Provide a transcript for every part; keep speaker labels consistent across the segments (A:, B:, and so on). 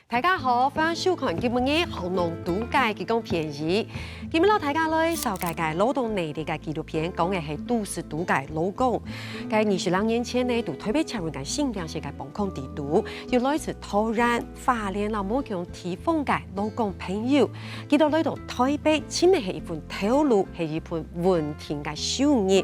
A: 大家好，歡迎收看今日嘅航農度假嘅講便宜。今日老大家來紹介嘅勞動內地嘅紀錄片，講嘅係都市度假勞工。喺22年前呢，到台北參與嘅新疆世界防控地圖，要來自桃園、花蓮啦、武強地方嘅勞工朋友，佢哋來到台北，簽嘅係一份透露，係一份穩定嘅收入。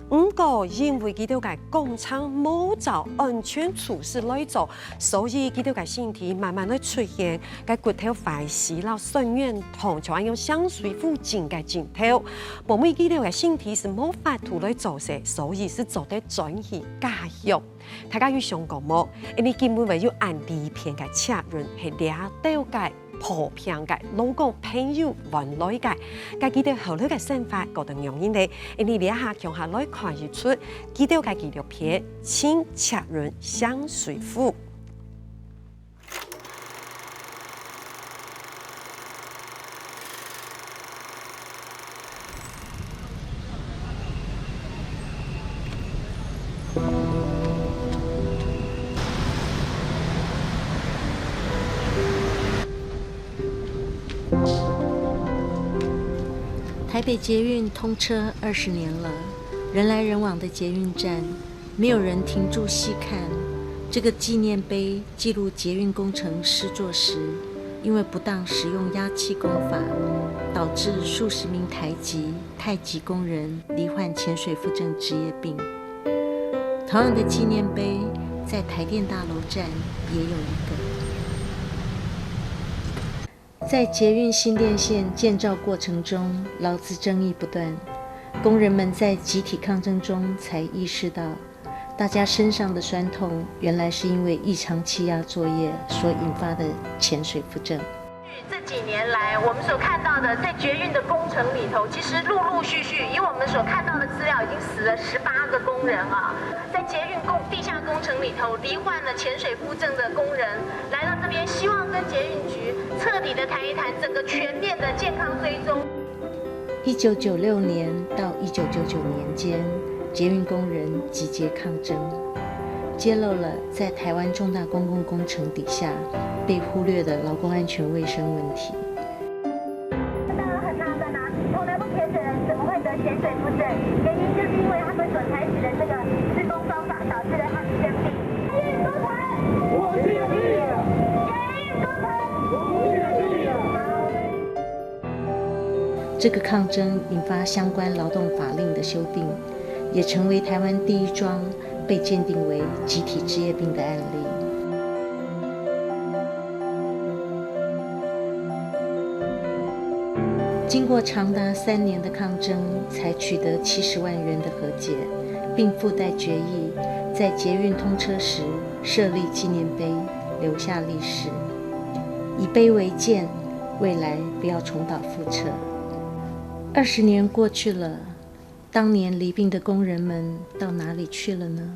A: 不過因為佢哋嘅工廠冇照安全措施來做，所以佢哋嘅身體慢慢地出現嘅骨頭壞死啦、腎源痛，就係用香水附近嘅鏡頭。因為佢哋嘅身體是冇法度來做嘅，所以是做得轉移家用。大家有想過冇？因為根本為要按呢片嘅策略係掠到嘅。破片嘅勞工朋友原來嘅，佢哋後來嘅生活覺得容易啲，因為呢下強下來看得出，佢哋嘅紀錄片請策論香水庫。
B: 台北捷运通车20年了，人来人往的捷运站，没有人停住细看。这个纪念碑记录捷运工程施作时，因为不当使用压气工法，导致数十名太极工人罹患潜水腹症职业病。同样的纪念碑在台电大楼站也有一个。在捷运新店线建造过程中，劳资争议不断，工人们在集体抗争中才意识到，大家身上的酸痛原来是因为异常气压作业所引发的潜水腹症。
C: 这几年来，我们所看到的在捷运的工程里头，其实陆陆续续，以我们所看到的资料，已经死了18个工人啊。在捷运地下工程里头，罹患了潜水腹症的工人来到这边，希望跟捷运局彻底的谈一谈整个全面的健康追踪。
B: 1996年到1999年间，捷运工人集结抗争，揭露了在台湾重大公共工程底下被忽略的劳工安全卫生问题。
C: 当然很纳闷啊，从来不潜水的人怎么会得潜水腹症？原因就是因为他们所采取的这个施工方法导致了他们生病。捷运工程，我尽力了。捷运工程，我尽力了。
B: 这个抗争引发相关劳动法令的修订，也成为台湾第一桩被鉴定为集体职业病的案例。经过长达3年的抗争，才取得70万元的和解，并附带决议，在捷运通车时设立纪念碑，留下历史，以碑为鉴，未来不要重蹈覆辙。20年过去了，当年罹病的工人们到哪里去了呢？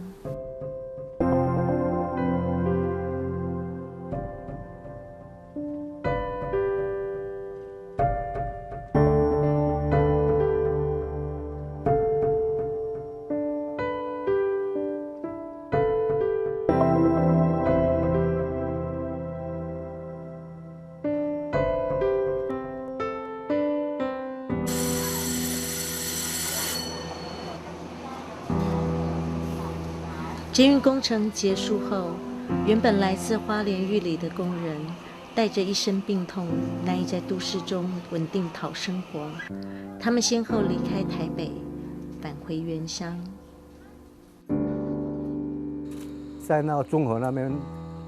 B: 捷运工程结束后，原本来自花莲玉里的工人，带着一身病痛，难以在都市中稳定讨生活。他们先后离开台北，返回原乡。
D: 在那个中和那边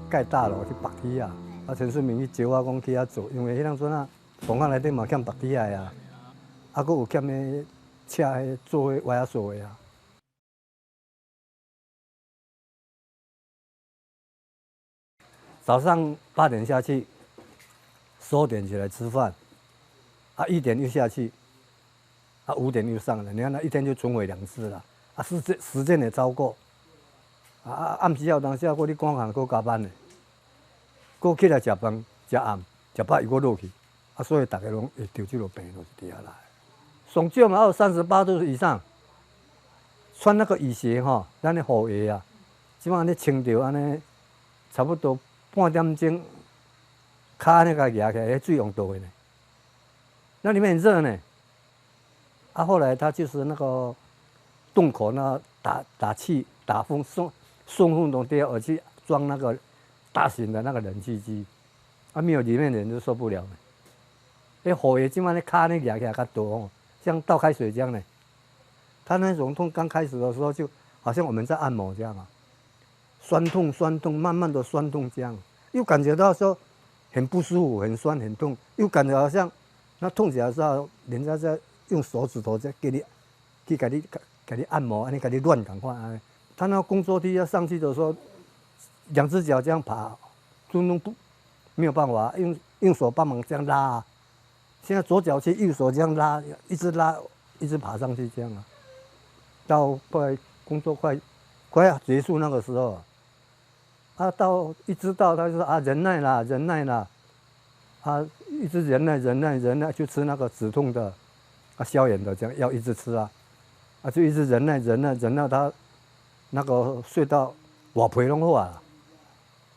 D: 盖大楼去拔梯啊，陈顺明去招我讲去遐做，因为迄当阵啊，房间内底嘛欠拔梯的啊，佫有欠迄车迄做迄歪锁的啊。早上8点下去，10点起来吃饭，1点又下去，5点又上来。你看那一天就巡回2次了，时间也超过。暗时有当时你赶行搁加班呢，搁起来食饭食暗，食饱又搁落去，所以大家拢会得这个病就是这样来。上少嘛要38度以上，穿那个雨鞋吼，咱的雨鞋啊，即摆安尼穿着安尼，差不多半点钟卡那个压起来，水用倒的呢。那里面很热呢。啊，后来他就是那个洞口那打气打风送风筒掉，而去装那个大型的那个冷气机，啊，没有里面的人就受不了了。哎，火也今晚那卡那压起来较多哦，像倒开水这样呢。他那种痛刚开始的时候，就好像我们在按摩这样啊，酸痛，慢慢的酸痛这样，又感觉到说很不舒服，很酸很痛，又感觉好像那痛起来的时候，人家在用手指头在给你给你按摩，给你乱赶快啊。他那工作梯要上去的时候，两只脚这样爬，都弄不没有办法，用手帮忙这样拉啊。现在左脚去，右手这样拉，一直爬上去这样啊。到工作快要结束那个时候，一直到他就说啊忍耐啦，啊一直忍耐，就吃那个止痛的，消炎的这样药一直吃啊，就一直忍耐他那个睡到瓦皮拢好啊，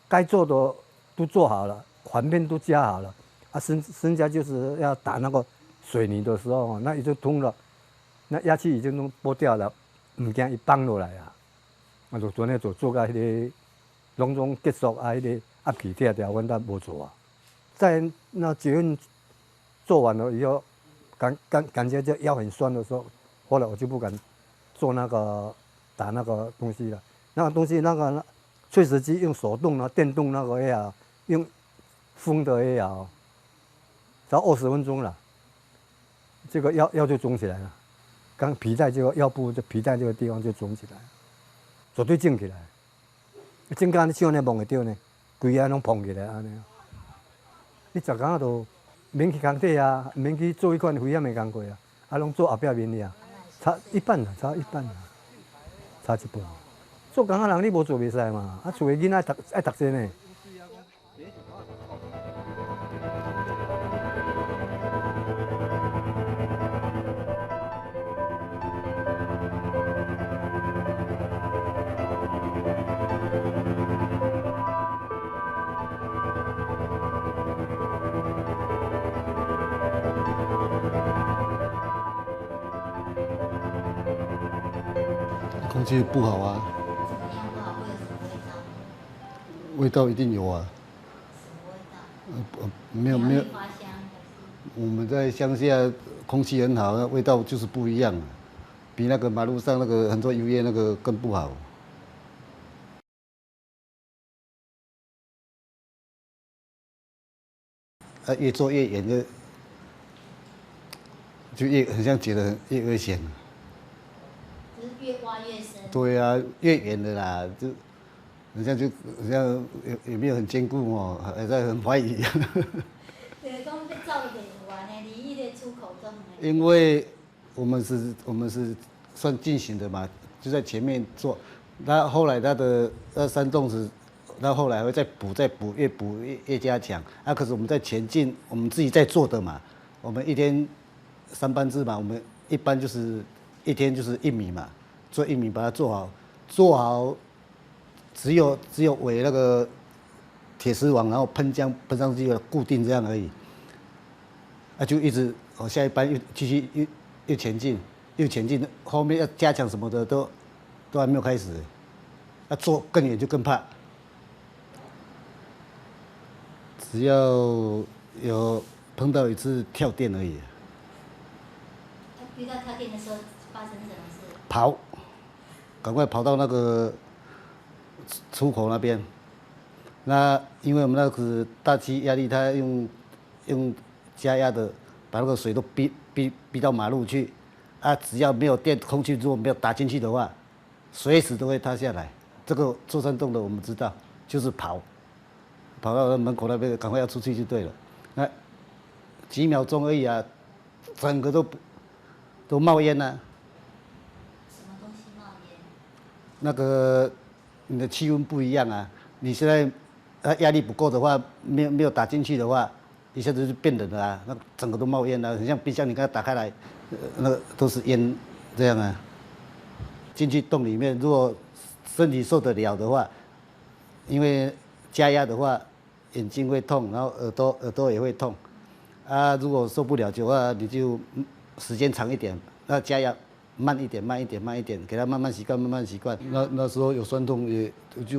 D: 该做的都做好了，环片都加好了，剩下就是要打那个水泥的时候，那已经通了，那压气已经都剥掉了，唔惊伊放落来啊，就昨天就做到迄个隆重结束啊，迄个压气贴条，阮都无做啊。在那捷运做完了以后，感觉这腰很酸的时候，后来我就不敢做那个打那个东西了。那个东西那个碎石机用手动的、电动那个也好，用风的也好，只要20分钟了，这个腰就肿起来了。刚皮带这个腰部这皮带这个地方就肿起来，绝对肿起来。肿到你手呢摸会到呢，规个拢碰起来安尼。你十工都免去工体啊，免去做迄款危险的工课啊，拢做后壁面的啊，差一半啦，差一半做工人你无做袂使嘛，厝的囡仔爱读书呢。
E: 空气不好啊，味道一定有啊。没有。我们在乡下空气很好，那味道就是不一样，比那个马路上那个很多油烟那个更不好。越做越远就越很像觉得越危险。
F: 越挖越深。
E: 对啊，越远的啦，好像有没有很坚固哦，还在很怀疑。
F: 对，讲要走袂完的，离迄个出口都没。
E: 因为我们是算进行的嘛，就在前面做，他后来他的山洞子，他后来还会再补，越加强。可是我们在前进，我们自己在做的嘛，我们一天3班制嘛，我们一般就是一天就是1米嘛。做1米把它做好，只有围那个铁丝网，然后喷浆喷上去固定这样而已。就一直下一班又继续又前进，后面要加强什么的都还没有开始，要做更远就更怕。只要有碰到一次跳电而已。
F: 遇到跳电的时候发生什么事？
E: 跑。赶快跑到那个出口那边。那因为我们那个大气压力，它用加压的，把那个水都逼到马路去。只要没有电，空气如果没有打进去的话，随时都会塌下来。这个做山洞的我们知道，就是跑到门口那边，赶快要出去就对了。那几秒钟而已啊，整个都冒烟了。那个你的气温不一样啊，你现在压力不够的话，没有打进去的话，一下子就变冷了啊，那整个都冒烟了，很像冰箱，你给它打开来，那个都是烟这样啊。进去洞里面，如果身体受得了的话，因为加压的话，眼睛会痛，然后耳朵也会痛。啊，如果受不了的话，你就时间长一点，那加压慢一点，给他慢慢习惯。那时候有酸痛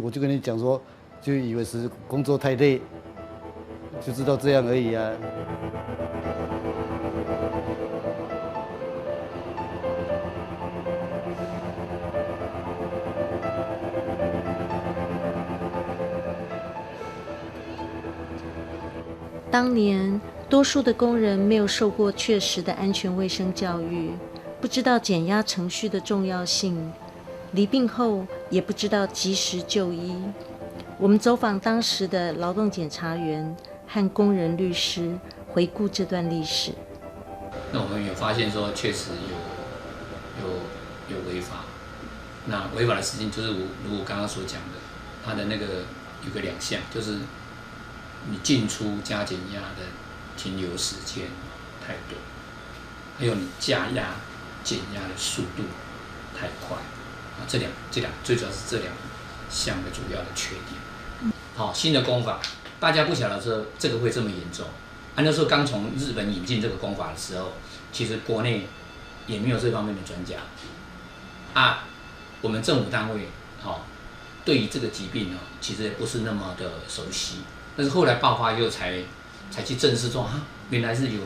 E: 我就跟你讲说，就以为是工作太累，就知道这样而已啊。
B: 当年，多数的工人没有受过确实的安全卫生教育，不知道减压程序的重要性，离病后也不知道及时就医。我们走访当时的劳动检察员和工人律师，回顾这段历史。
G: 那我们有发现说，确实有违法。那违法的事情就是如我刚刚所讲的，它的那个有个2项，就是你进出加减压的停留时间太短，还有你加压减压的速度太快啊，这两最主要是这2项的主要的缺点。好，新的工法，大家不晓得说这个会这么严重。那时候刚从日本引进这个工法的时候，其实国内也没有这方面的专家啊，我们政府单位对于这个疾病其实也不是那么的熟悉。但是后来爆发以后才去正视说原来是有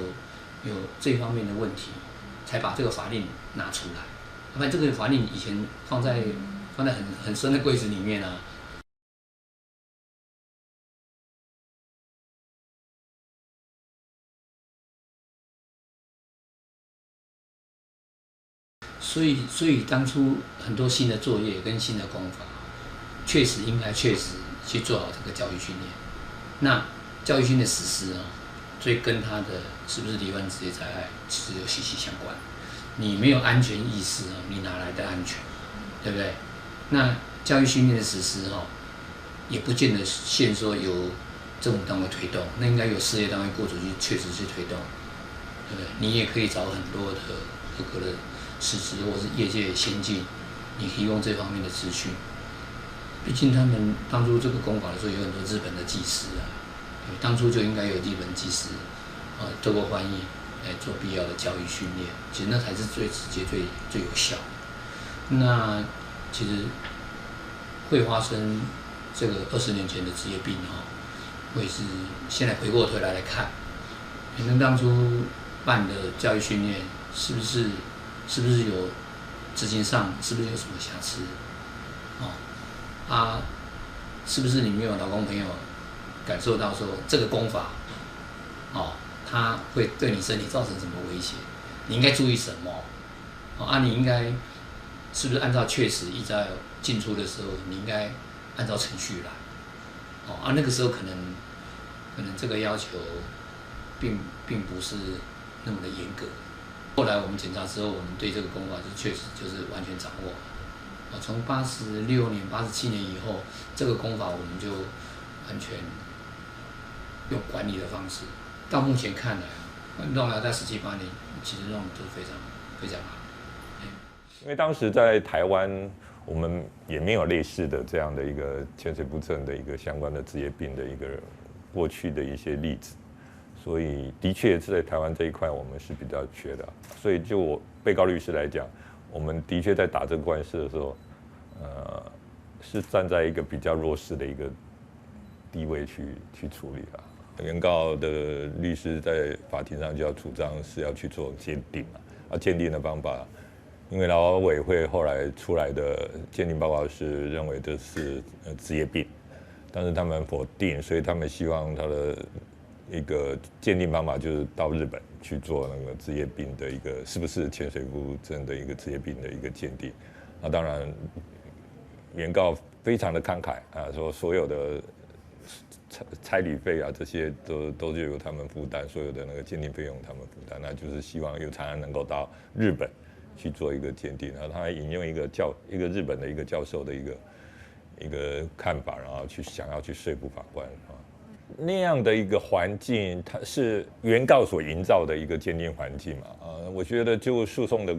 G: 这方面的问题，才把这个法令拿出来。要不然这个法令以前放在很深的柜子里面啊。所以当初很多新的作业跟新的工法，确实去做好这个教育训练。那教育训练实施所以跟他的是不是罹患职业灾害其实有息息相关。你没有安全意识你哪来的安全，对不对？那教育训练的实施也不见得限说由政府单位推动，那应该由事业单位雇主确实去推动，对不对？你也可以找很多的合格的师资或是业界先进，你提供这方面的资讯。毕竟他们当初这个工法的时候，有很多日本的技师当初就应该有日本技师透过翻译来做必要的教育训练，其实那才是最直接、最有效。那其实会发生这个20年前的职业病会是现在回过头来看，你们当初办的教育训练是不是有执行上是不是有什么瑕疵？是不是你没有劳工朋友感受到说这个工法它会对你身体造成什么威胁？你应该注意什么？你应该是不是按照确实依照进出的时候，你应该按照程序来？那个时候可能这个要求并不是那么的严格。后来我们检查之后，我们对这个工法确实就是完全掌握。从86年、87年以后，这个工法我们就完全用管理的方式。到目前看来，弄了在17、18年，其实弄得都非常非常好。
H: 因为当时在台湾，我们也没有类似的这样的一个潜水不正的一个相关的职业病的一个过去的一些例子，所以的确是在台湾这一块我们是比较缺的。所以就我被告律师来讲，我们的确在打这个官司的时候，是站在一个比较弱势的一个地位去处理啦。原告的律师在法庭上就要主张是要去做鉴定嘛，鉴定的方法，因为劳委会后来出来的鉴定报告是认为这是职业病，但是他们否定，所以他们希望他的一个鉴定方法就是到日本去做那个职业病的一个是不是潜水不正的一个职业病的一个鉴定。那当然，原告非常的慷慨说所有的差旅费这些都是由他们负担，所有的那个鉴定费用他们负担，那就是希望有常人能够到日本去做一个鉴定。然后他还引用一个日本的一个教授的一个看法，然后想要去说服法官那样的一个环境，它是原告所营造的一个鉴定环境嘛我觉得就诉讼的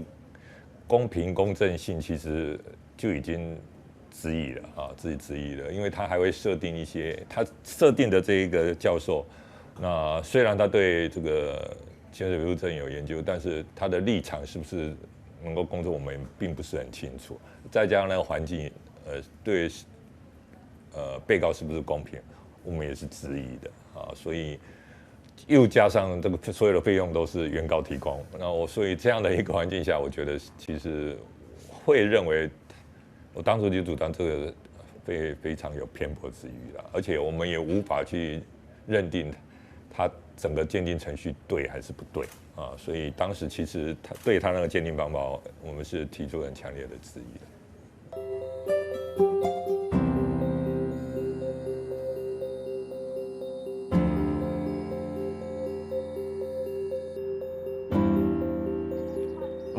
H: 公平公正性其实就已经质疑了啊，自己质疑了，因为他还会设定一些他设定的这一个教授，那虽然他对这个潜水浮症有研究，但是他的立场是不是能够公正，我们并不是很清楚。再加上那个环境，对被告是不是公平，我们也是质疑的啊，所以又加上这个所有的费用都是原告提供，所以这样的一个环境下，我觉得其实会认为，我当初就主张这个非常有偏颇之余啦，而且我们也无法去认定他整个鉴定程序对还是不对啊，所以当时其实对他那个鉴定方法，我们是提出很强烈的质疑的。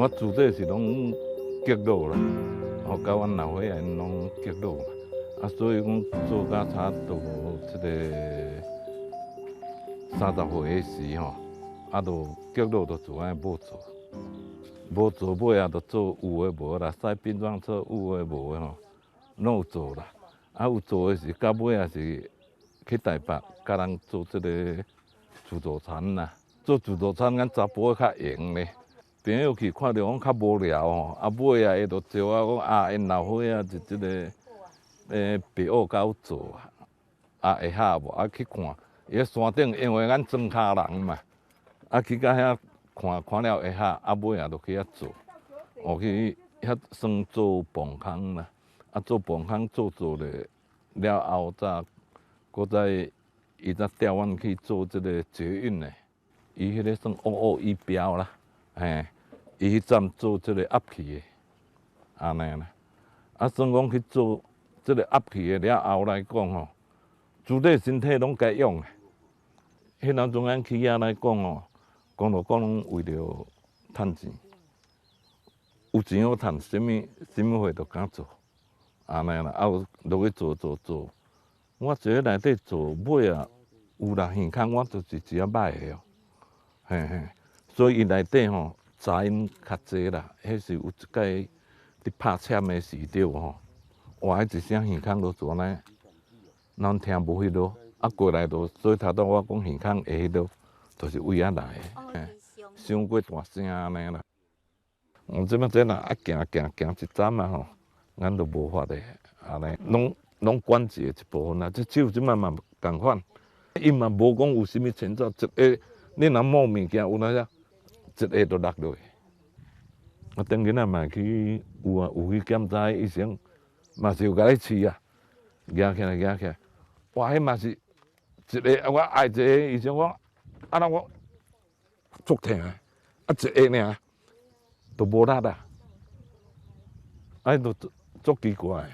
I: 我自体是拢激怒啦，甲阮老伙仔拢激怒嘛，所以讲做到差不多这个30岁的时吼，就激怒就自爱无做，无做尾就做有诶无啦，使殡葬车有诶无诶吼，拢有做啦，有做诶是到尾是去台北甲人做这个自助餐啦，做自助餐咱查甫较闲咧。朋友去看到讲较无聊吼，尾伊就招我讲因老伙仔是即个白蚵狗做会合无？去看，伊山顶因为咱庄脚人嘛，去到遐看了会合，尾就去遐做，去遐算做磅空啦，做磅空做了后搁再伊才调阮去做即个捷运诶，伊迄个算仪表啦。伊迄站做即个压气的，安尼啦。算讲去做即个压气的了后来讲吼，自体身体拢该用的。迄当中咱起来讲吼，讲拢为着趁钱，有钱好趁，什么货都敢做，安尼啦。落去做，我伫咧内底做尾有啦耳孔，我就是一只歹的哦，所以伊内底吼杂音较济啦，迄是有一届伫拍签的时着吼，哇！迄一声耳孔都做安尼，咱听无迄落，过来就所以头拄我讲耳孔会迄落，就是为遐来的，伤过大声安尼啦。即摆这若行一站吼，咱都无法的安尼，拢管制一部分啦。这手即摆嘛共款，伊嘛无讲有啥物前兆，一下你若摸物件有哪只？一下就落落去。等囡仔嘛去有去检查医生，嘛是有甲你试啊，举起来，哇！迄嘛是一个，我爱一个医生讲，那我足疼的，一个尔，都无力啊，都足奇怪的。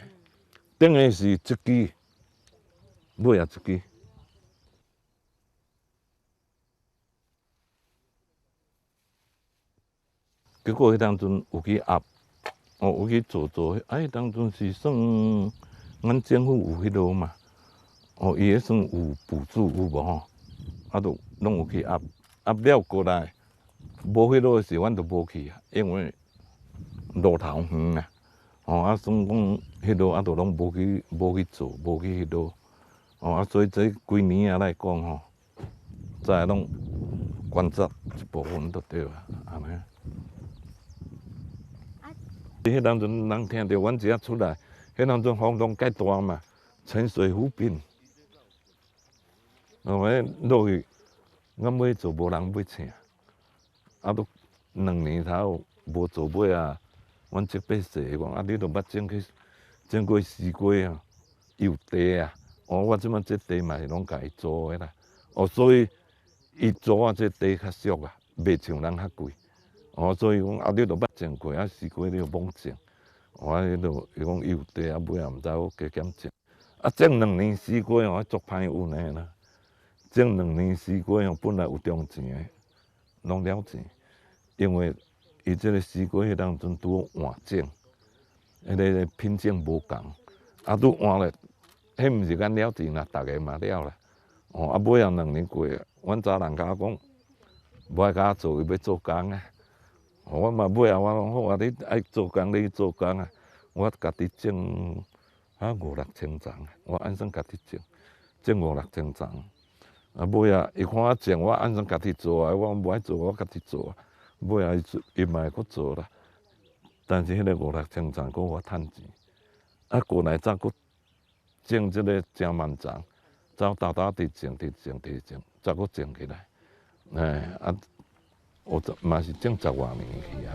I: 顶个是一支，尾一支。结果迄当阵有去压，有去做，迄当阵是算咱政府有迄落嘛，伊迄算有补助有无吼？都拢有去压了过来，无迄落时阮就无去啊，因为路头远啊，算讲迄落都拢无去做，无去迄落，所以这几年来讲吼，再拢观察一部分就对啊，安尼。迄当阵人听到阮一下出来，迄当阵风浪介大嘛，沉水浮冰，落去，阮要做无人要请，都2年头无做尾啊，阮这边说讲，你都捌种过西瓜啊，有地啊，我即摆这地嘛是拢家己做的啦，所以伊做这地较俗啊，袂像人较贵。所以讲你都捌种过，西瓜你就罔种。伊讲有地尾也毋知我加减种。种2年西瓜足歹运的啦。种2年西瓜本来有中钱的，拢了钱，因为伊这个西瓜迄当阵拄好换种，迄个品种无共，拄换咧，迄毋是咱了钱啦，逐个嘛了啦。尾2年过，阮查人甲我讲，无爱甲我做，伊要做工啊。我嘛尾我讲好啊，你爱做工你去做工啊，我家己种啊5、6千丛，我按算家己种5、6千丛。啊，尾啊，伊看我种，我按算家己做啊，我无爱做，我家己做啊。尾啊，伊嘛会搁做啦，但是迄个5、6千丛，搁我趁钱。啊，过来再搁种即个正万丛，再倒直种，再搁种起来。啊，我嘛是种10多年去啊。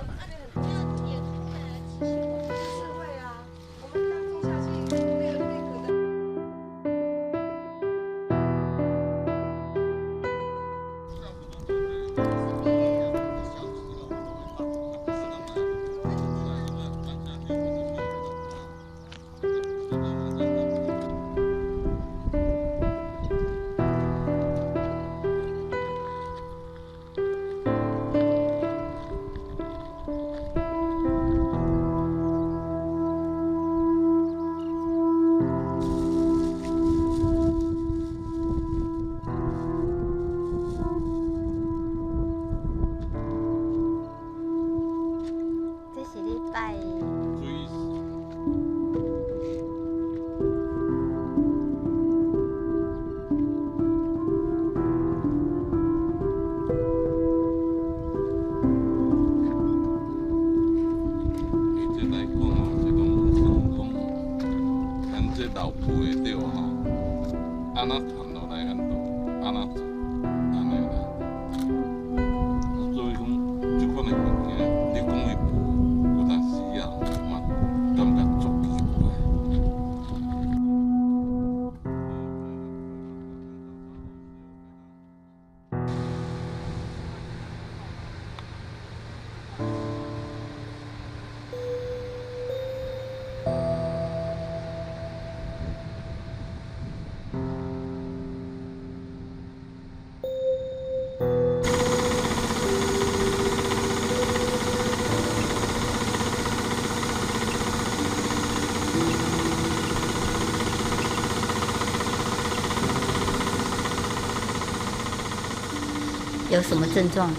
F: 有什么症状？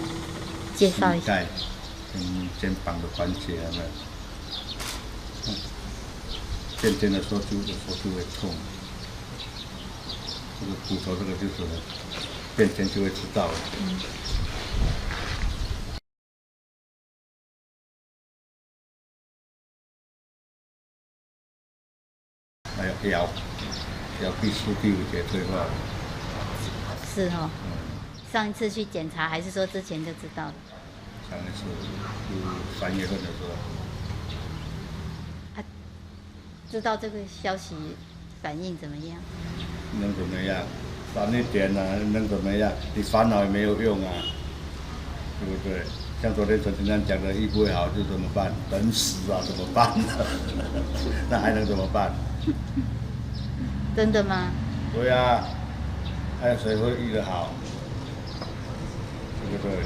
F: 介绍一下。
J: 肩膀的关节有没有？渐渐的时候就有时候就会痛。这个骨头这个就是变天就会知道了。还有腰第4、第5节退化了。
F: 是哦。上一次去检查，还是说之前就知道了？
J: 上一次是3月份的时候。
F: 知道这个消息，反应怎么样？
J: 能怎么样？烦一点啊，能怎么样？你烦恼也没有用啊，对不对？像昨天陈先生讲的，医不会好就怎么办？等死啊，怎么办呢？那还能怎么办？
F: 真的吗？
J: 对啊，还有谁会医得好？对不对？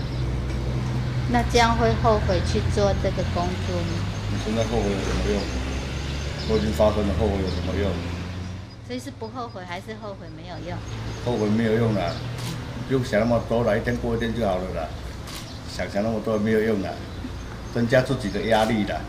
F: 那这样会后悔去做这个工作吗？
J: 你现在后悔有什么用？都已经发生了，后悔有什么用？
F: 所以是不后悔还是后悔没有用？
J: 后悔没有用了，不用想那么多了，一天过一天就好了啦。想那么多没有用了，增加自己的压力了。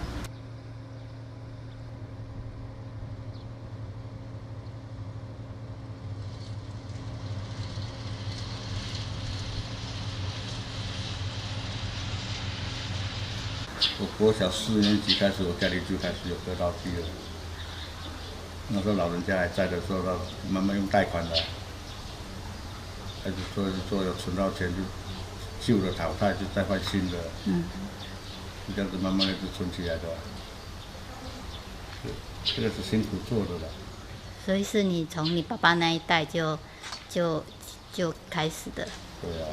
J: 我国小4年级开始，我家里就开始有割稻机了。那时候老人家还在的时候，他慢慢用贷款的，还是做有存到钱，就旧的淘汰，就再换新的。就这样子慢慢的就存起来的。这个是辛苦做的了。
F: 所以是你从你爸爸那一代就开始的。
J: 对啊。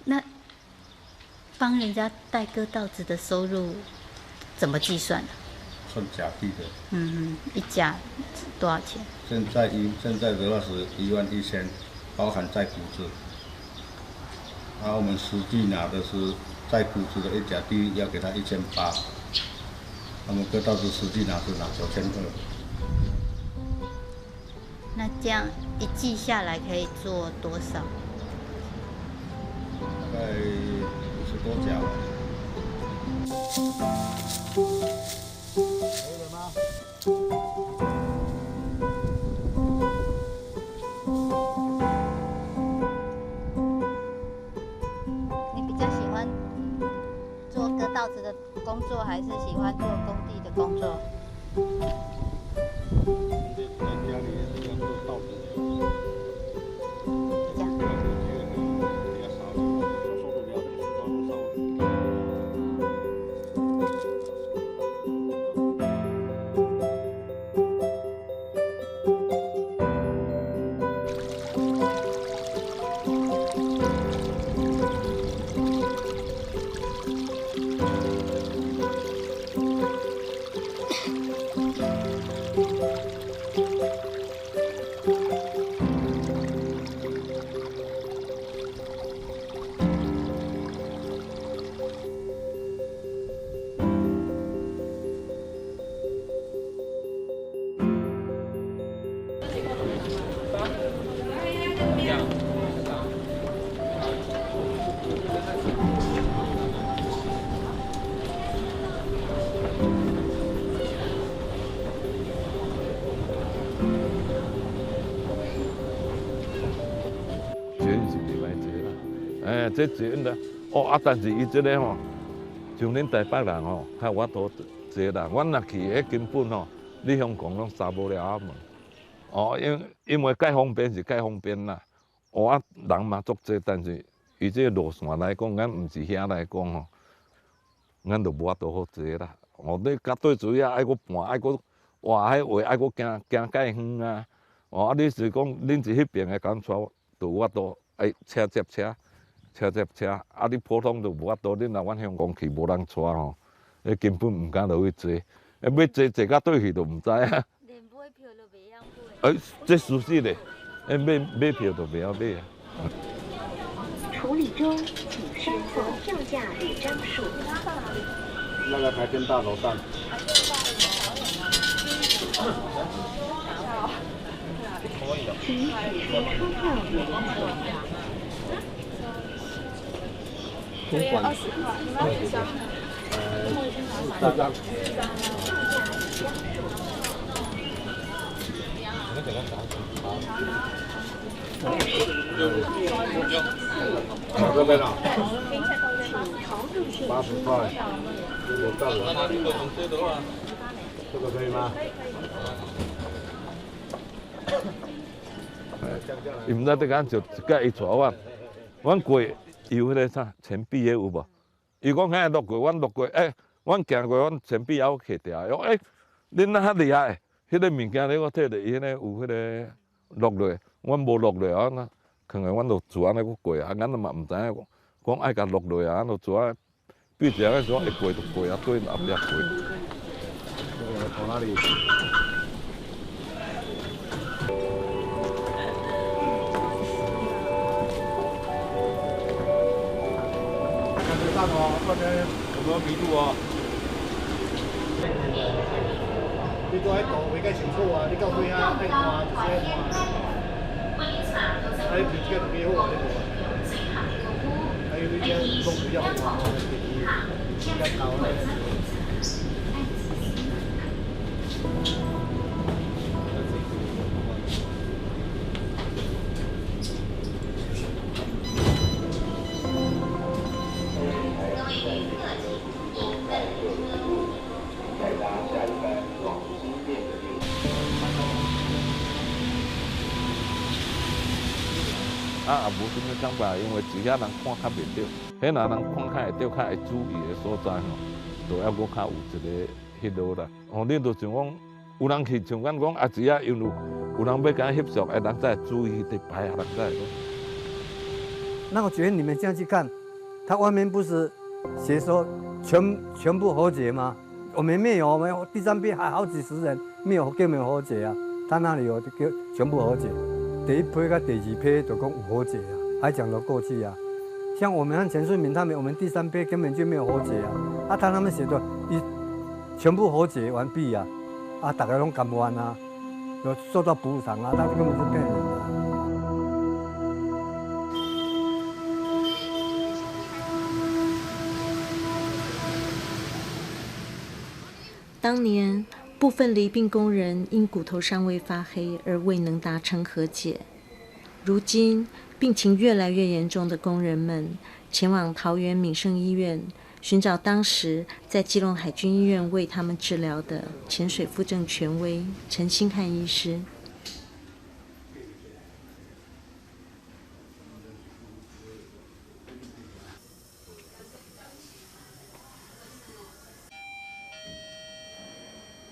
F: 那帮人家带割稻子的收入怎么计算的？
J: 算甲地的。
F: 一甲多少钱？
J: 现在的话是11000，包含载谷子。然后我们实际拿的是载谷子的1甲地要给他1800，我们割稻子实际拿9200。
F: 那这样一季下来可以做多少？
J: 大概50多甲吧。
F: 还是喜欢做工地的工作？
J: 在家里也是要做稻子的，
F: 比较。
J: 比较少，受得了的时光稍微。
I: 这捷运的哦啊，但是伊这个吼，像恁台北人吼，较我多济啦。阮若去迄根本吼，你香港拢杀无了门。哦，因为介方便是介方便啦。哦啊，人嘛足济，但是伊这路线来讲，咱毋是遐来讲吼，咱就无法度好坐啦。哦，你甲对水啊，爱搁搬，爱搁哇，迄话爱搁行介远啊。哦，啊，你是讲恁是迄边的敢带，就有法度爱车接车。啊！你普通就无法度，恁若阮香港去无人带吼，迄根本毋敢落去坐，要坐到倒去就毋知啊。
F: 连买票都袂晓买。
I: 这属实的，买票就袂晓买啊。
K: 处理中，请先后票价与张数。
J: 那个台电大楼站。
K: 请取出车票与领取。
J: 公馆20块，4张。这边啊，80块，有到了。这个可以吗？
I: 伊毋知得讲就一届伊带阮过。有迄个啥钱币的有无？伊讲遐落过，阮落过，阮行过，阮钱币也有摕掉。讲恁哪遐厉害？迄个物件咧，我摕着伊迄个有迄个落落，阮无落落啊，那可能阮就自安尼去过啊，咱嘛毋知影讲爱甲落落啊，就自安比一下说会过就过啊，对后壁过。
J: 从哪里？看哦，外面有没有迷路哦？你都喺度，袂解清楚啊！你到尾啊，爱看就先看。还有脾气特别好啊，这个。还有那些动比较好，比较高的。
I: 也无什么想法，因为只遐人看较袂着，迄若人看较会着，较会注意的所在吼，就要搁较有一个迄落啦。哦，你就像讲，有人去像咱讲，只要因为有人要甲翕相，人才会注意伫摆啊，人才会。
D: 那我觉得你们这样去看，它外面不是写说全部和解吗？我们没有，我们第三批还好几十人没有和解啊，他那里有全部和解。第一批跟第二批就讲有和解啊，还讲得过去啊。像我们和陈顺敏他们，我们第三批根本就没有和解啊。他们写的全部和解完毕啊，大家拢甘愿啊，有受到补偿啊，他根本是骗人的。
B: 当年部分离病工人因骨头尚未发黑而未能达成和解。如今病情越来越严重的工人们前往桃园民生医院寻找当时在基隆海军医院为他们治疗的潜水复正权威陈新汉医师。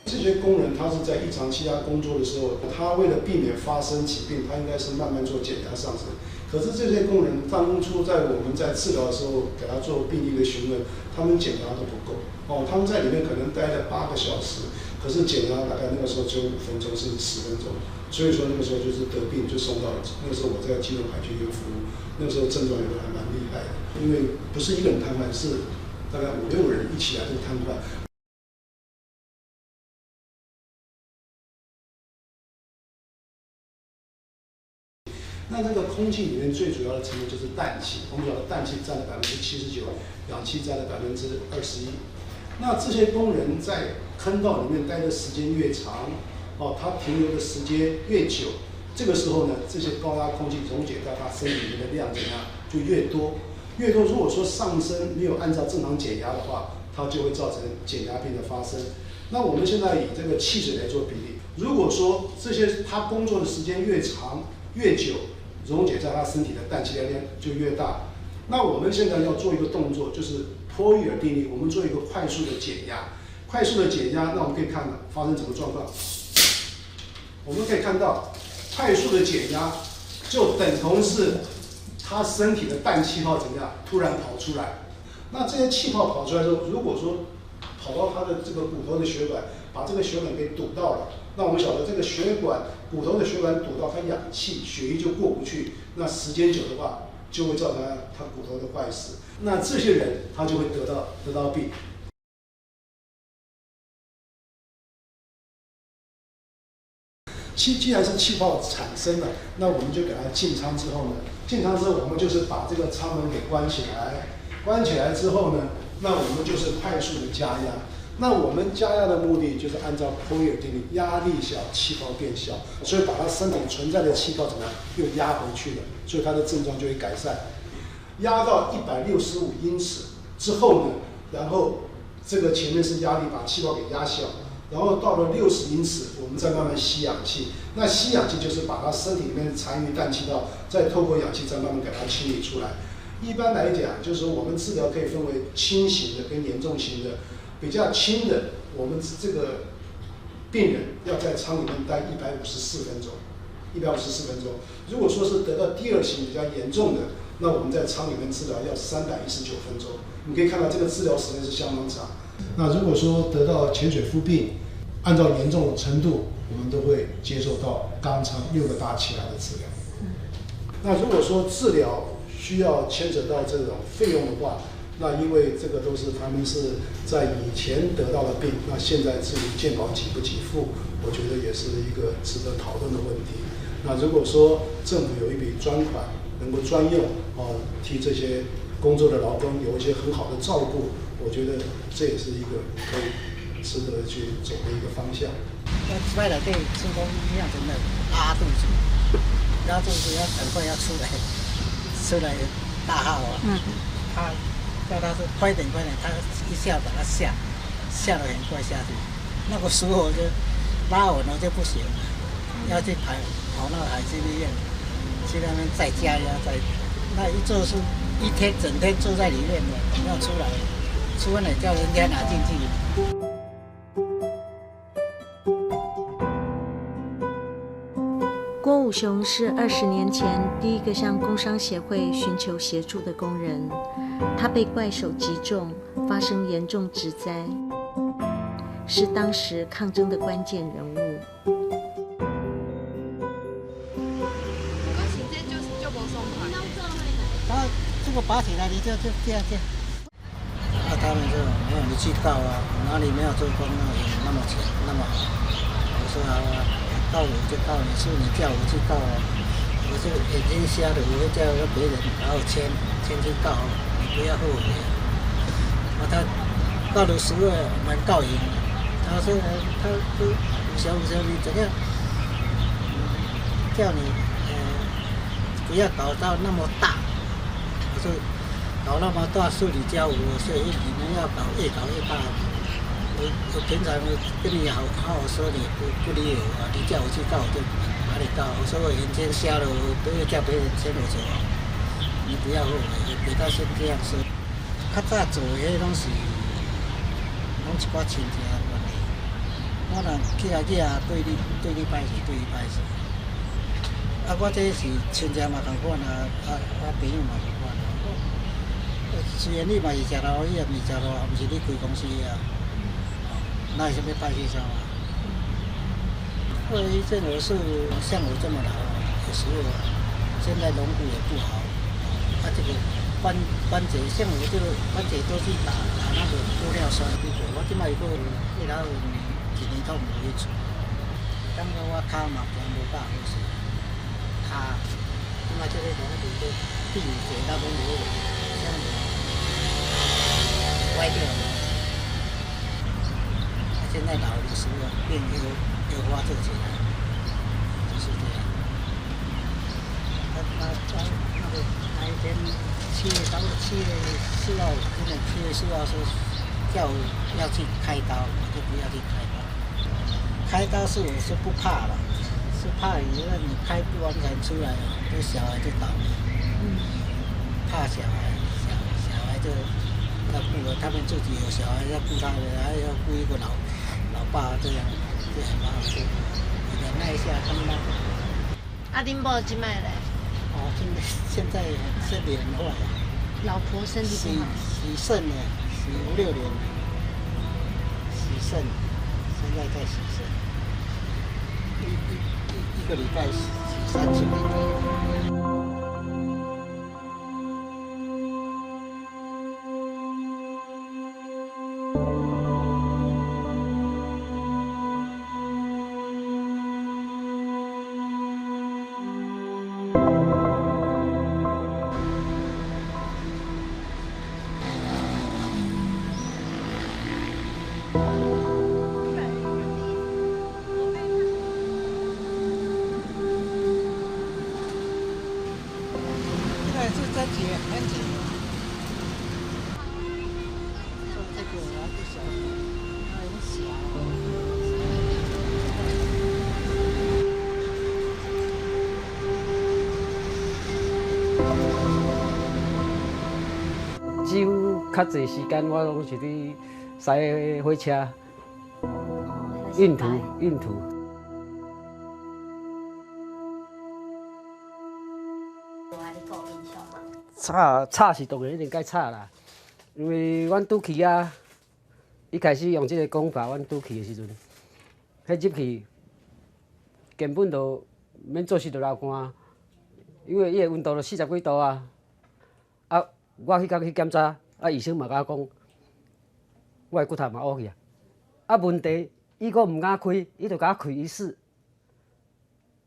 L: 这些工人他是在异常气压工作的时候，他为了避免发生疾病，他应该是慢慢做减压上升。可是这些工人当初在我们在治疗的时候给他做病例的询问，他们减压都不够哦，他们在里面可能待了8个小时，可是减压大概那个时候只有5分钟甚至10分钟，所以说那个时候就是得病就送到了。那个时候我在基隆海军医院服务，那个时候症状也都还蛮厉害的，因为不是一个人瘫痪，是大概5、6个人一起来这个瘫痪。那这个空气里面最主要的成分就是氮气，我们讲的氮气占了79%，氧气占了21%。那这些工人在坑道里面待的时间越长，哦，他停留的时间越久，这个时候呢，这些高压空气溶解到他身体里面的量怎样就越多。越多，如果说上身没有按照正常减压的话，它就会造成减压病的发生。那我们现在以这个汽水来做比例，如果说这些他工作的时间越长越久，溶解在他身体的氮气量就越大。那我们现在要做一个动作，就是波义尔定律，我们做一个快速的减压。快速的减压，那我们可以看到发生什么状况？我们可以看到，快速的减压就等同是他身体的氮气泡怎么样突然跑出来。那这些气泡跑出来之后，如果说跑到他的这个骨头的血管，把这个血管给堵到了，那我们晓得这个血管骨头的血管堵到，它氧气血液就过不去，那时间久的话，就会造成他骨头的坏死。那这些人他就会得到病。既然是气泡产生了，那我们就给它进舱之后呢，进舱之后我们就是把这个舱门给关起来，关起来之后呢，那我们就是快速的加压。那我们加压的目的就是按照波义尔定律，压力小，气泡变小，所以把它身体存在的气泡怎么样又压回去了，所以它的症状就会改善。压到165英尺之后呢，然后这个前面是压力把气泡给压小，然后到了60英尺，我们再慢慢吸氧气。那吸氧气就是把它身体里面的残余氮气道，再透过氧气再慢慢给它清理出来。一般来讲，就是说我们治疗可以分为轻型的跟严重型的。比较轻的，我们这个病人要在舱里面待154分钟，154分钟。如果说是得到第2型比较严重的，那我们在舱里面治疗要319分钟。你可以看到这个治疗时间是相当长。那如果说得到潜水夫病，按照严重的程度，我们都会接受到肛舱6个大气压的治疗。那如果说治疗需要牵扯到这种费用的话，那因为这个都是他们是在以前得到的病，那现在至于健保给不给付，我觉得也是一个值得讨论的问题。那如果说政府有一笔专款能够专用替这些工作的劳工有一些很好的照顾，我觉得这也是一个可以值得去走的一个方向。
M: 要出来对成功酿成的拉肚子，拉肚子要赶快要出来大号啊，叫他说快点，他一下把他吓得很快下去。那个时候我就拉我呢就不行了，要去跑那个海军医院，去那边再加压那一坐是整天坐在里面的，要出来叫人家拿进去。
B: 郭武雄是20年前第一个向工商协会寻求协助的工人，他被怪手击中，发生严重职灾，是当时抗争的关键人物。
M: 他这个拔起来，你就这样。他们说你去告啊，哪里没有做工那么钱那么好。我说好啊，告我就告你，是你叫我去告啊。我就眼睛瞎的，我会叫别人把我签去告，你不要后悔。他告了10个，我们告赢了。他说他都武雄你怎样？叫你不要搞到那么大。我说搞搞那么大数理教我，所以你们要搞越大。我平常跟你好好说，你不理我啊，你叫我去告我就把你告。我说我眼睛瞎了，我不会叫别人牵我走啊。你不要后悔，别到先这样说。较早做迄拢是，拢一寡亲戚关系。我若去啊，对你歹势，对伊歹势。啊，我这是亲戚嘛同款啊，朋友嘛同款啊。虽然你嘛是食老鱼，也毋是食老，毋是你开公司啊。那有什么歹势啥嘛？后遗症我是像我这么老，有时候现在龙骨也不好，这个关节像我这个关节都是打那个玻尿酸，我即摆有一老一年痛无去做，感觉我骹嘛行无大好势，骹即摆这个龙骨都第五节那拢无，像歪掉了。现在老的时候变又花这个钱，就是这样。那一天7月4号，今年7月4号说叫我要去开刀，我就不要去开刀。开刀是我是不怕了，是怕因为你开不完全出来，这小孩就倒霉。怕小孩，小孩就要顾了，他们自己有小孩要顾他的，还要顾一个老爸，这样就很麻烦，忍耐一下，看看。
F: 啊，恁某即摆咧？
M: 哦，现在身体很坏。
F: 老婆身体不好。
M: 洗肾了，洗5、6年了。洗肾，现在在洗肾，一个礼拜洗3次1天。
N: 几乎较侪时间我拢是伫驶火车，运途。吵是当然一定该吵啦，因为阮拄去啊，一开始用即个讲法，阮拄去的时阵，迄入去根本就免做事就流汗，因为伊的温度就40几度啊。啊，我去甲去检查，医生嘛甲我讲，我的骨头嘛乌去啊。啊，问题伊阁毋敢开，伊就甲我开一试。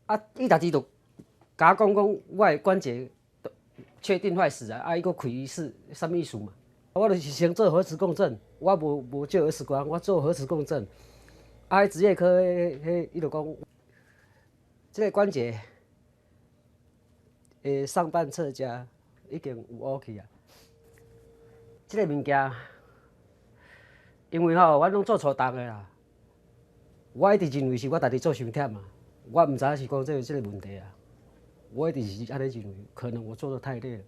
N: 啊，伊家己就甲我讲我的关节确定坏死啊！伊阁开一试，啥物意思嘛？我就是先做核磁共振，我无照 X 光，我做核磁共振。啊，职业科伊就讲，即个关节上半侧遮已经有乌去啊。即个物件，因为阮拢做初档的啦，我一直认为是我家己做伤忝啊，我毋知影是讲即个问题啊。我一直是安尼认为，可能我做得太累了，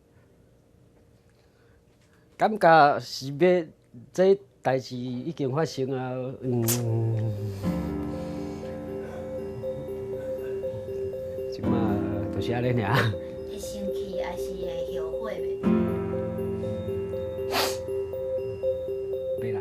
N: 感觉是要这代志已经发生啊，即马就是安尼尔。
F: 会生气还是会后悔袂？
N: 袂啦。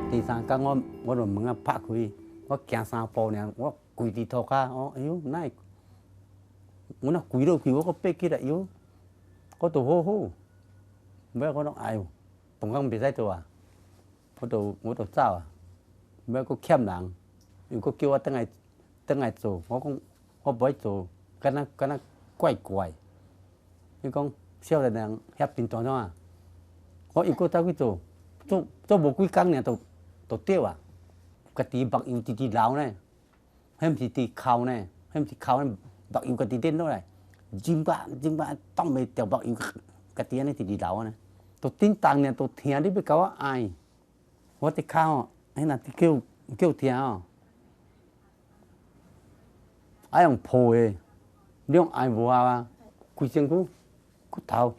E: 第3天我就门啊拍开，我行3步尔，我跪伫涂骹，哎呦，哪会？我若跪落去，我阁爬起来，哟，我就好好。尾我讲哎呦，动工袂使做啊，我就走啊，尾阁欠人，又阁叫我转来做，我讲我不爱做，敢若
O: 怪怪。伊讲少年人遐贫大怎啊？我又搁走去做无几工尔，就掉啊！家己目睭直直流呢，迄毋是直哭呢，迄毋是哭呢，目睭家己点落来，真巴挡袂掉目睭，家己安尼直直流呢，都叮当呢，都疼你要甲我爱，我伫骹吼，迄若叫疼吼，爱用抱的，你用爱无效啊，规身躯骨头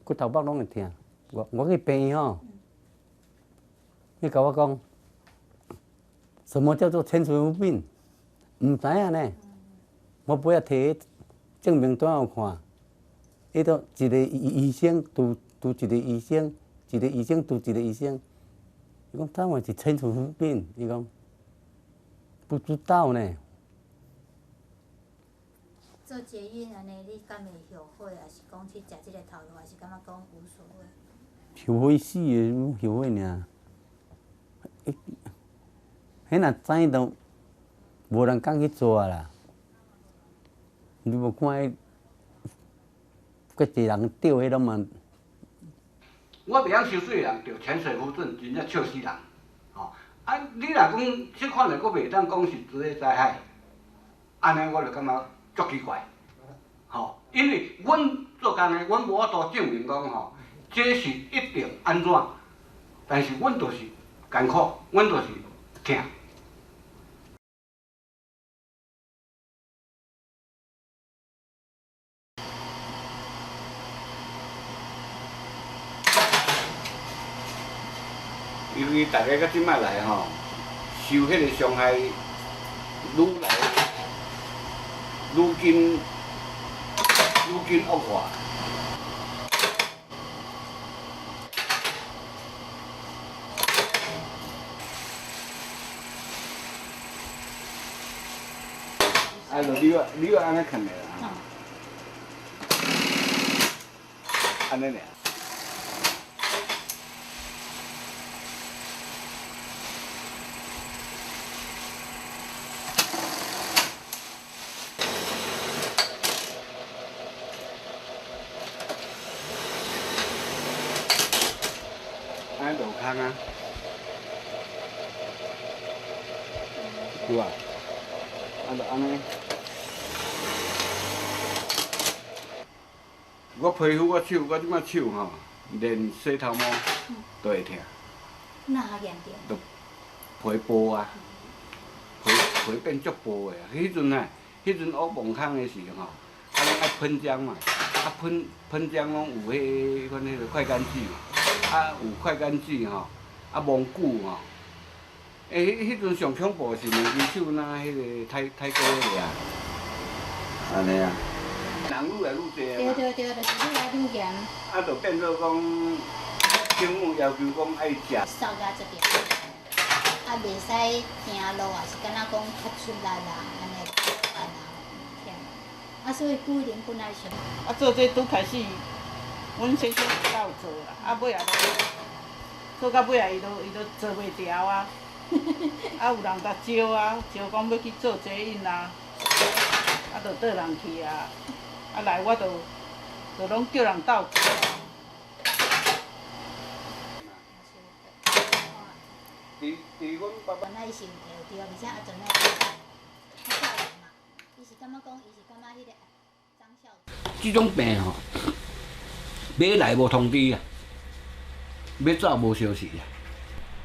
O: 骨肉拢会疼。我去病院吼，伊甲我讲，什么叫做千锤百病？唔知影呢。我尾仔摕证明单互看，伊都一个医生拄一个医生，一个医生拄一个医生。伊讲台湾是千锤百病，伊讲不知道呢。
F: 做捷运安尼，你敢会后悔，还是讲去食这个头路，还是感觉讲无所谓？
O: 后悔死的，后悔尔。迄若知都无人敢去做啦。你无看迄，个一人钓迄拢嘛。
P: 我袂晓收水的人，着潜水夫准，真正笑死人。吼、啊，你若讲即款的，佫袂当讲是职业灾害，安尼我就感觉足奇怪。吼、因为阮做工的，阮无法度证明讲吼，这是一定安怎，但是阮就是艰苦，阮就是疼。由于大家到即摆来吼，受迄个伤害愈来愈紧恶化。啊，就你要安尼看的啦，安尼尔。安尼落空啊，有啊，就安尼。我皮肤我手，我即摆手吼，连洗头毛都会疼。
F: 那较严重？
P: 就皮薄啊，皮变足薄的啊。迄阵啊，迄阵学蒙空的时吼，啊拢爱喷浆嘛，啊喷浆拢有迄款迄个快干剂嘛，啊有快干剂吼，啊蒙久吼。迄阵上恐怖是两只手拿迄个太高个啊，安尼啊。人愈来愈济啊。
F: 对，就是愈来愈严。
P: 啊，就变做讲，政府要求讲爱食。
F: 扫到这边，啊，袂使行路啊，是敢若讲较出力啦，安尼，啊，所以规定本来是。
Q: 啊，做这拄开始，阮先生有做啦，啊尾啊，做到尾啊，伊都做袂调啊，啊有人甲招啊，招讲要去做捷运啦，啊，就倒人去啊。啊来，我就拢叫人斗做。
P: 伫阮爸爸。
F: 本来伊是有着，而且啊，阵咧较少年嘛，伊是感觉讲，伊是感觉迄个张孝。
P: 即种病吼，要来无通知啊，要走无消息啊。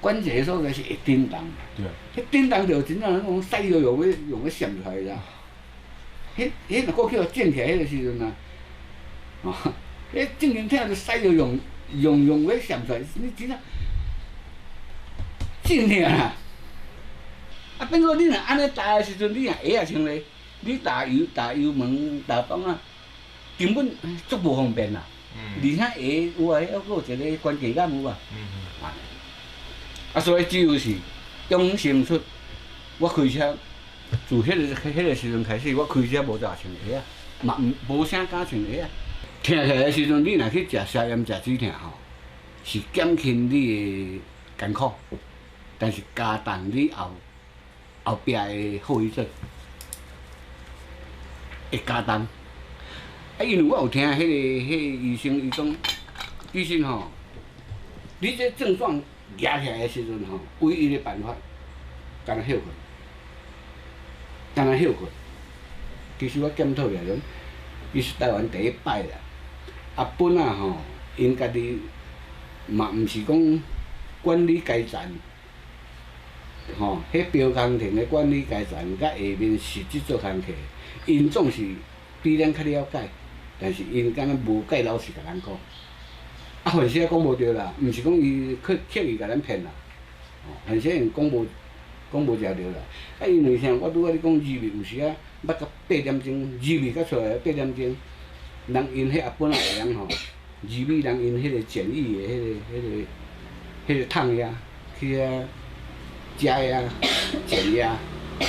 P: 关键所在是会震动，对。迄震动着真正迄种屎都用要闪出来啦。迄若过去互震起来迄个时阵啊，哦，迄正经疼就屎就用要闪出来，你真正真疼啦！啊，变做你若安尼打的时阵，你若鞋啊穿咧，你打油门打帮啊，根本足无方便啦。而且鞋有啊，还佫有一个关节感有啊。所以只有是中生出，我开车。自迄个时阵开始，我开车无咋穿鞋啊，嘛无啥敢穿鞋啊。疼起来的时阵，你若去食消炎、食止疼吼，是减轻你的艰苦，但是加重你后壁的后遗症，会加重。因为我有听迄个医生伊讲，其实吼，你这症状压起来的时阵吼，唯一的办法，干那休困，干那休困。其实我检讨来讲，伊是台湾第一摆啦。本啊吼，因家己嘛毋是讲管理阶层，吼，迄标工亭的管理阶层，甲下面实际做工课，因总是比咱较了解。但是因敢若无介老实甲咱讲，凡是讲无对啦，毋是讲伊刻意甲咱骗啦，凡是因讲无正对啦。因为啥？我拄仔你讲入味有时啊，捌到8点钟，入味甲出来8点钟，人因迄本来的人吼，入味人因迄个简易的迄个烫鸭，去遐加鸭、煎鸭，一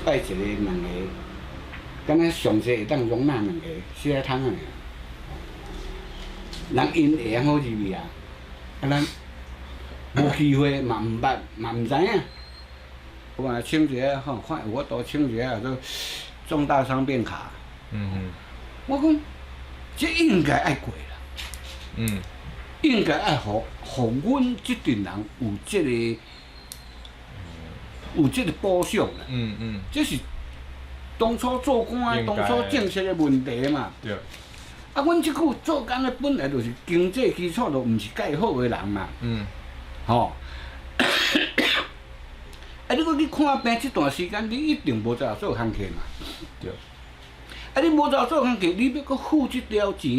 P: 摆一个2个。敢若上济会当容纳2个小仔汤啊，人因会晓好入味啊，咱无机会嘛毋捌嘛毋知影。我嘛请一个吼，看有法度请一个叫做重大伤病卡。我讲这应该爱过啦。应该爱互阮即群人有即个保障啦。这是。当初做官，当初政策的问题嘛。对。阮即久做工的本来就是经济基础，就毋是介好的人嘛。吼。你搁去看病这段时间，你一定无在做工课嘛。对。你无在做工课，你要搁付即条钱，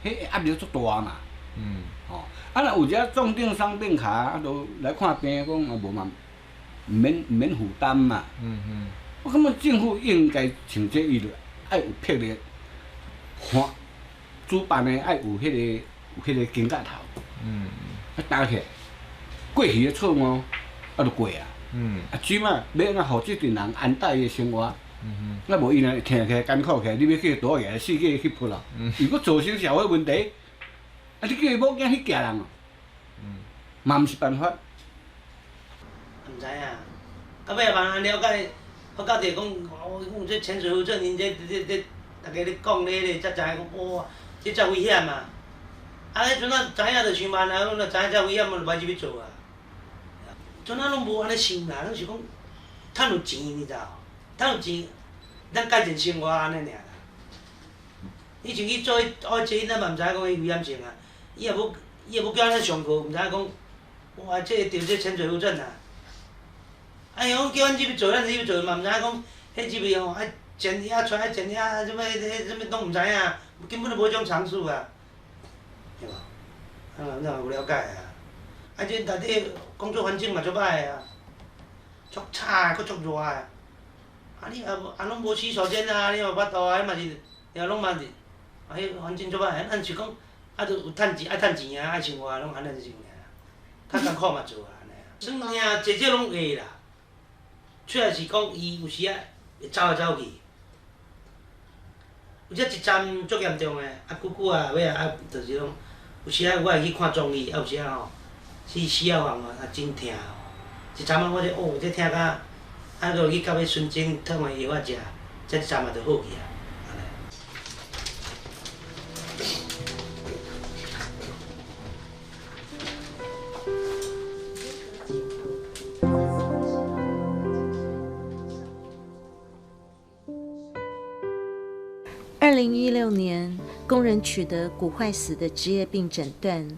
P: 迄压力足大嘛。吼。若有一只重症伤病卡，就来看病，讲无嘛，免负担嘛。我感觉政府应该像这伊着爱有魄力，主办的爱有迄个经验头，打起来，过去的错误就过啊。起码要安互即群人安泰的生活。无伊若听起来艰苦起来，你要去倒个世界去扑啦。如果造成社会问题，你叫伊某囝去嫁人哦，嘛毋是办法。
R: 毋知影，到尾慢慢了解。我到底讲，讲这潜水湖镇，因这大家咧讲咧，才知影讲，哇，这遮危险啊！迄阵仔知影就想慢啊，讲知影遮危险，就歹入去做啊。阵仔拢无安尼想啦，拢是讲趁有钱，你知无？趁有钱，咱改善生活安尼尔啦。以前去做爱这，咱嘛毋知影讲伊危险性啊。伊也无叫咱上课，毋知影讲，哇，这着这潜水湖镇啊。阮叫阮入去做，咱入去做嘛，毋知影讲，迄入去吼，剪遐出来剪遐，什物拢毋知影，根本就无种常识啊，对无？咱嘛有了解啊。这内底工作环境嘛足歹啊，足差佫足热啊。你拢无洗手间啊，你嘛巴度啊，迄嘛是，拢嘛是，迄环境足歹。咱是讲，着有趁钱，爱趁钱啊，爱生活拢安尼就是尔。较艰苦嘛做啊，安尼啊。算命姐姐拢会啦。出来是讲，伊有时啊会走来走去，有只一站足严重诶，久久啊尾啊就是讲，有时啊我会去看中医，有时啊吼去死啊房啊真疼吼，一站啊我这疼甲，落去到尾顺症烫诶药仔食，这一站啊就好去啊。
B: 2016年，工人取得骨坏死的职业病诊断，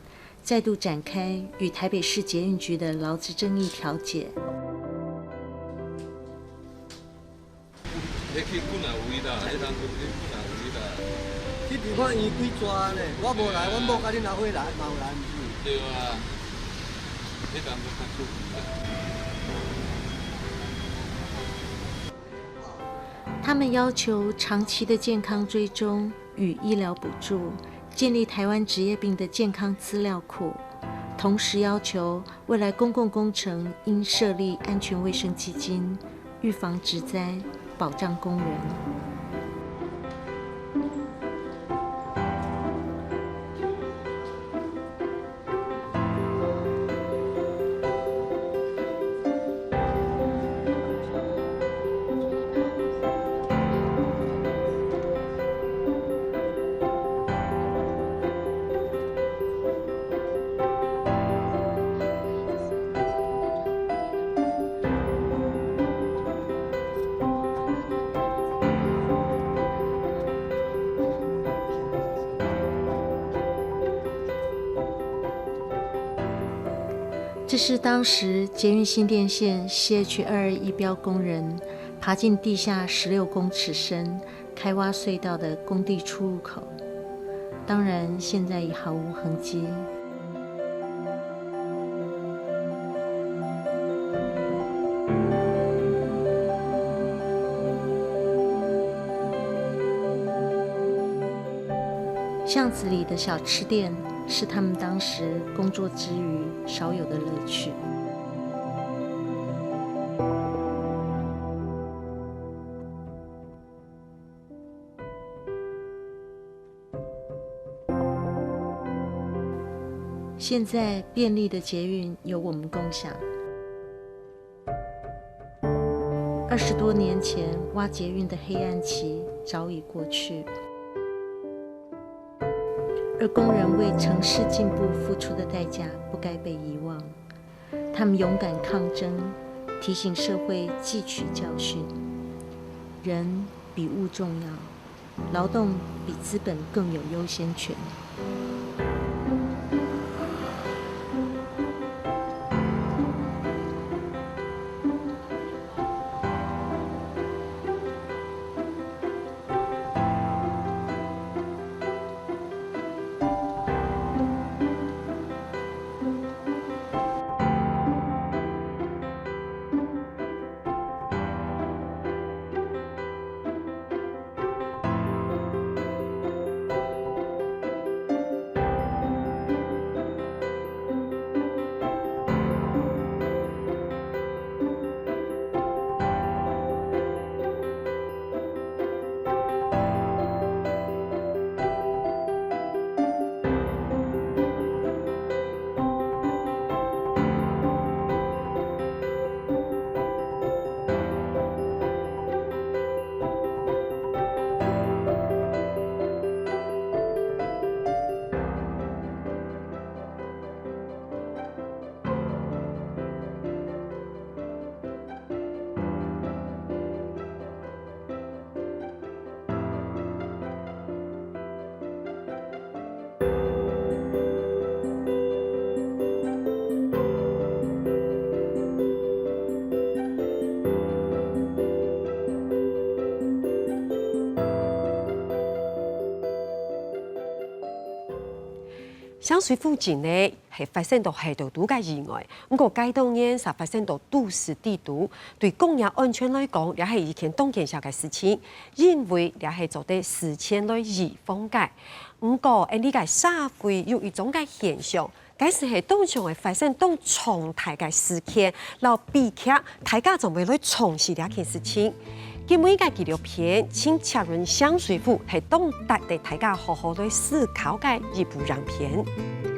B: 再度展开与台北市捷运局的劳资争议调解。
D: 去地看医几抓呢？我无来，阮某甲恁阿伙来，嘛有来毋是？对啊，迄当都较出名。
B: 他们要求长期的健康追踪与医疗补助，建立台湾职业病的健康资料库，同时要求未来公共工程应设立安全卫生基金，预防职灾，保障工人。这是当时捷运新店线 CH221标工人爬进地下16公尺深开挖隧道的工地出入口，当然现在已毫无痕迹。巷子里的小吃店是他们当时工作之余少有的乐趣。现在便利的捷运由我们共享。20多年前挖捷运的黑暗期早已过去。而工人为城市进步付出的代价不该被遗忘，他们勇敢抗争，提醒社会汲取教训。人比物重要，劳动比资本更有优先权。
A: 香水附近呢，係發生到係度多嘅意外，不過街道呢，就發生到都市地圖，對工業安全來講，也係一件當件小嘅事情，因為也係做得事前來預防嘅。不過，呢個社會有一種嘅現象，嗰時係當場係發生當重大嘅事件，然後比較大家就會來重視呢件事情。今每個紀錄片，請切入香水府係當帶大家好好來思考嘅一部影片。